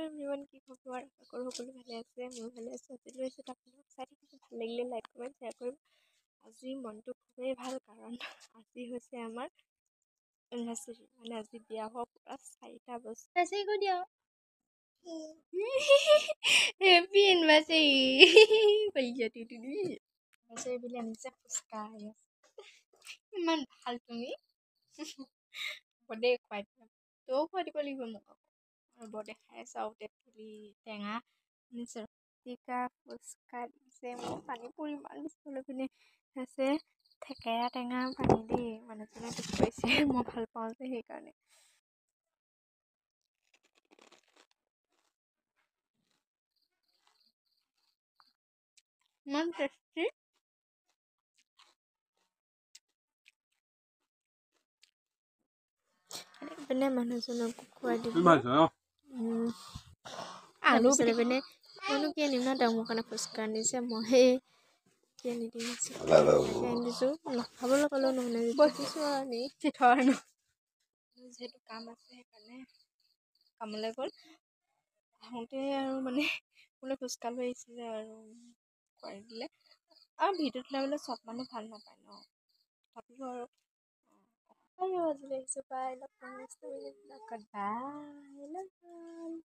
Everyone, কি খবৰ? আশা কৰোঁ সকলো ভালে আছে, মই ভালে আছোঁ। আজি লৈ আছোঁ আপোনালোক চাই থাকিব, ভাল লাগিলে লাইক কমেণ্ট শ্বেয়াৰ কৰিব। আজি মনটো খুবেই ভাল, কাৰণ আজি হৈছে আমাৰ এনিভাৰ্চাৰী, মানে আজি বিয়া হোৱা পুৰা 4টা বছৰ। এনিভাৰ্চাৰী কৈ দিয়া হেপী এনিভাৰ্চাৰী এনিভাৰ্চাৰী বুলি আনিছে ফুচকা। ইমান ভাল তুমি বৰ্ডে খুৱাই দিম, তইও খুৱাই দিব লাগিব মোক আকৌ। বৰ্ডে খাই চাওঁ তেঁতুলি টেঙা আনিছে, পিটিকা ফুচকা দিছে, মোৰ পানী পৰি ইমান পিছফালৰ পিনে আছে থেকেৰা টেঙা পানী দেই। মানুহজনে দুখ পাইছে, মই ভাল পাওঁ যে সেইকাৰণে। ইমান টেষ্টি। পিনে মানুহজনকো খুৱাই দিব। আলু পিনে মইনো কি আনিম ন, তেওঁ মোৰ কাৰণে ফুচকা আনিছে, মই কি আনি দিম আনি দিছোঁ। খাবলৈ ক'লেও নহ'লে দিছোঁ আৰু আনি যিহেতু কাম আছে সেইকাৰণে কামলৈ গ'ল। আহোঁতে আৰু মানে মোলৈ ফুচকা লৈ আহিছিলে আৰু খুৱাই দিলে। আৰু ভিডিঅ'ত ওলাবলৈ চব মানুহ ভাল নাপায় ন, তথাপিও আৰু আজিলৈ আহিছোঁ। বাই, লগ পাম নেক্সট টাইম।